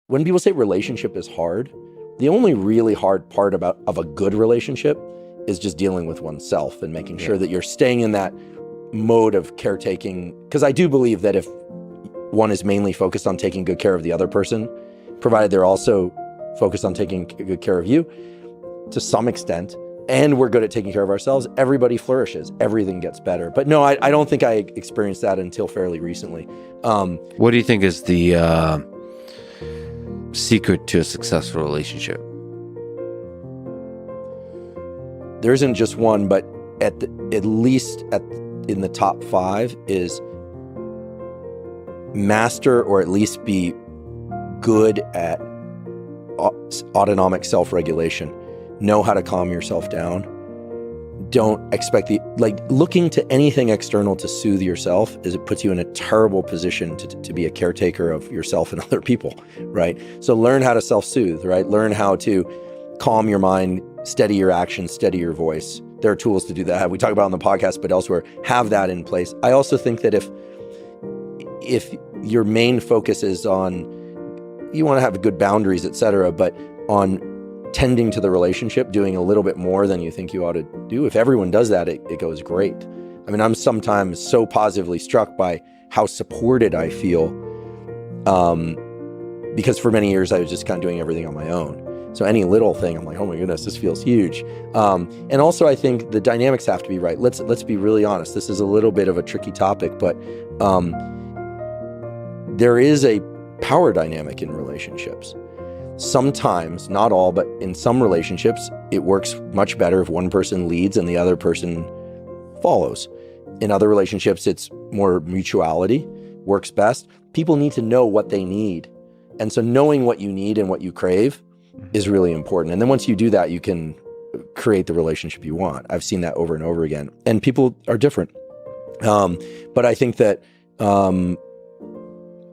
when people say relationship is hard, the only really hard part of a good relationship is just dealing with oneself and making sure that you're staying in that mode of caretaking. Because I do believe that if one is mainly focused on taking good care of the other person, provided they're also focused on taking good care of you to some extent, and we're good at taking care of ourselves, everybody flourishes, everything gets better. But no, I don't think I experienced that until fairly recently. What do you think is the secret to a successful relationship? There isn't just one, but at least in the top 5 is master, or at least be good at autonomic self-regulation. Know how to calm yourself down. Don't expect looking to anything external to soothe yourself, is it puts you in a terrible position to be a caretaker of yourself and other people, right? So learn how to self-soothe, right? Learn how to calm your mind, steady your actions, steady your voice. There are tools to do that. We talk about on the podcast, but elsewhere, have that in place. I also think that if your main focus is on, you want to have good boundaries, et cetera, but on tending to the relationship, doing a little bit more than you think you ought to do, if everyone does that, it goes great. I mean, I'm sometimes so positively struck by how supported I feel, because for many years I was just kind of doing everything on my own. So any little thing, I'm like, oh my goodness, this feels huge. And also I think the dynamics have to be right. Let's be really honest. This is a little bit of a tricky topic, but there is a power dynamic in relationships. Sometimes, not all, but in some relationships, it works much better if one person leads and the other person follows. In other relationships, it's more mutuality, works best. People need to know what they need. And so knowing what you need and what you crave is really important. And then once you do that, you can create the relationship you want. I've seen that over and over again. And people are different. But I think that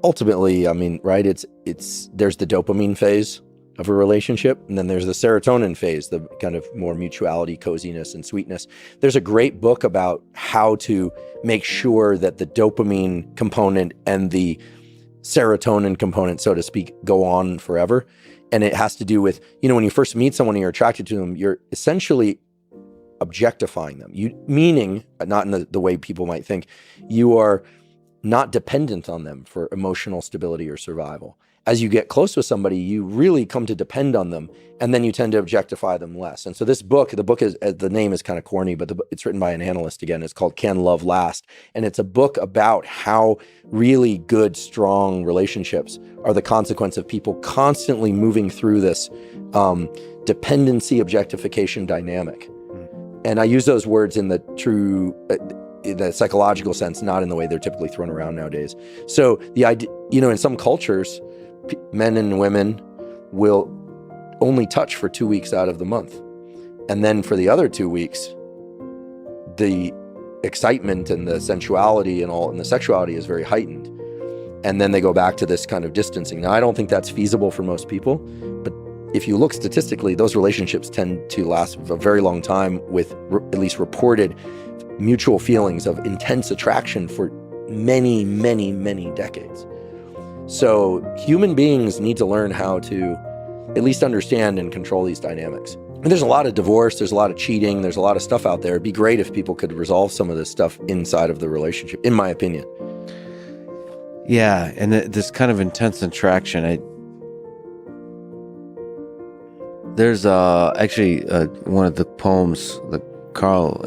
ultimately, I mean, right, there's the dopamine phase of a relationship, and then there's the serotonin phase, the kind of more mutuality, coziness, and sweetness. There's a great book about how to make sure that the dopamine component and the serotonin component, so to speak, go on forever. And it has to do with, when you first meet someone and you're attracted to them, you're essentially objectifying them. Meaning, not in the way people might think, you are not dependent on them for emotional stability or survival. As you get close with somebody, you really come to depend on them, and then you tend to objectify them less. And so this book, the name is kind of corny, but it's written by an analyst again. It's called Can Love Last? And it's a book about how really good, strong relationships are the consequence of people constantly moving through this dependency objectification dynamic. And I use those words in the true, the psychological sense, not in the way they're typically thrown around nowadays. So the idea, in some cultures, men and women will only touch for 2 weeks out of the month. And then for the other 2 weeks, the excitement and the sensuality and the sexuality is very heightened. And then they go back to this kind of distancing. Now, I don't think that's feasible for most people, but if you look statistically, those relationships tend to last a very long time with at least reported mutual feelings of intense attraction for many, many, many decades. So human beings need to learn how to at least understand and control these dynamics. And there's a lot of divorce, there's a lot of cheating, there's a lot of stuff out there. It'd be great if people could resolve some of this stuff inside of the relationship, in my opinion. Yeah, and this kind of intense attraction, there's actually one of the poems that Carl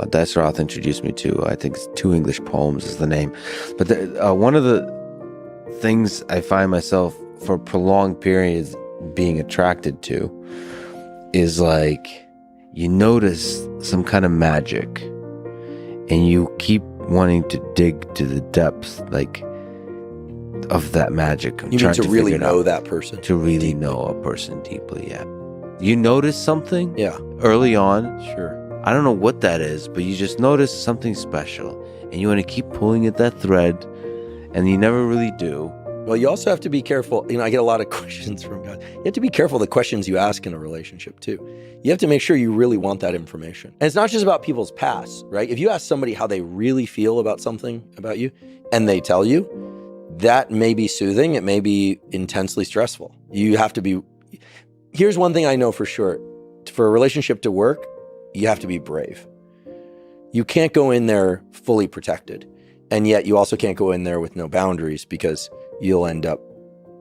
Deisseroth introduced me to. I think it's Two English Poems is the name. But one of the things I find myself for prolonged periods being attracted to is like you notice some kind of magic and you keep wanting to dig to the depth of that magic. You mean to really know that person? To really know a person deeply, yeah. You notice something early on. Sure. I don't know what that is, but you just notice something special and you want to keep pulling at that thread and you never really do. Well, you also have to be careful. I get a lot of questions from guys. You have to be careful the questions you ask in a relationship too. You have to make sure you really want that information. And it's not just about people's past, right? If you ask somebody how they really feel about something about you and they tell you, that may be soothing. It may be intensely stressful. You have to be, here's one thing I know for sure. For a relationship to work, you have to be brave. You can't go in there fully protected. And yet you also can't go in there with no boundaries, because you'll end up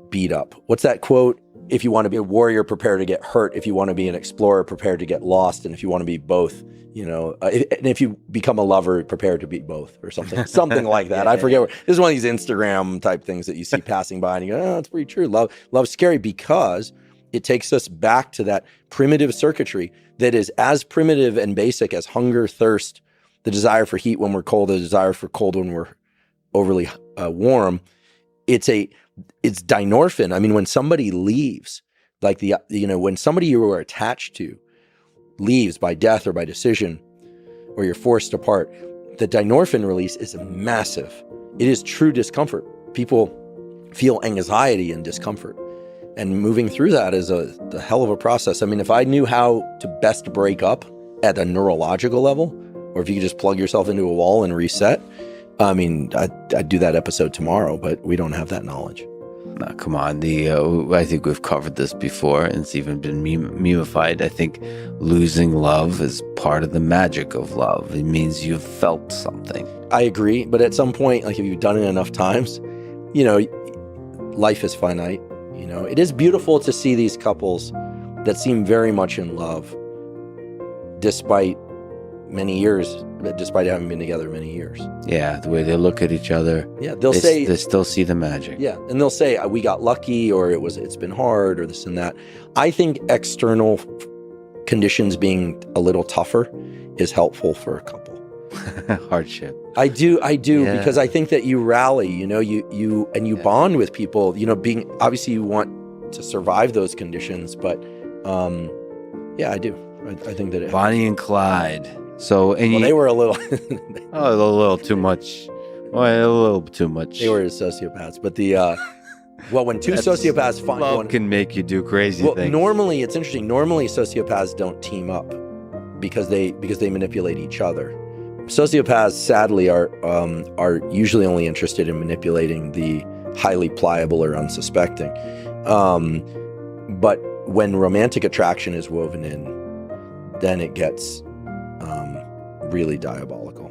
beat up. What's that quote? If you want to be a warrior, prepare to get hurt. If you want to be an explorer, prepare to get lost. And if you want to be both, and if you become a lover, prepare to be both, or something like that. I forget. This is one of these Instagram type things that you see passing by and you go, oh, that's pretty true. Love's scary, because it takes us back to that primitive circuitry that is as primitive and basic as hunger, thirst, the desire for heat when we're cold, the desire for cold when we're overly warm. It's dynorphin. I mean, when somebody leaves, like when somebody you were attached to leaves by death or by decision, or you're forced apart, the dynorphin release is massive. It is true discomfort. People feel anxiety and discomfort. And moving through that is a hell of a process. I mean, if I knew how to best break up at a neurological level, or if you could just plug yourself into a wall and reset, I mean, I'd do that episode tomorrow, but we don't have that knowledge. No, come on. I think we've covered this before, and it's even been memified. I think losing love is part of the magic of love. It means you've felt something. I agree, but at some point, like if you've done it enough times, life is finite. It is beautiful to see these couples that seem very much in love, despite having been together many years. Yeah, the way they look at each other. Yeah, they still see the magic. Yeah, and they'll say, we got lucky, or it's been hard, or this and that. I think external conditions being a little tougher is helpful for a couple. Hardship. I do, Yeah. because I think that you rally, you bond with people, being, obviously you want to survive those conditions, but I do. I think that Bonnie and Clyde. So, they were a little, a little too much. Well, a little too much. They were sociopaths, but when two sociopaths love can make you do crazy things. Normally, it's interesting. Normally, sociopaths don't team up because they manipulate each other. Sociopaths, sadly, are usually only interested in manipulating the highly pliable or unsuspecting. But when romantic attraction is woven in, then it gets really diabolical.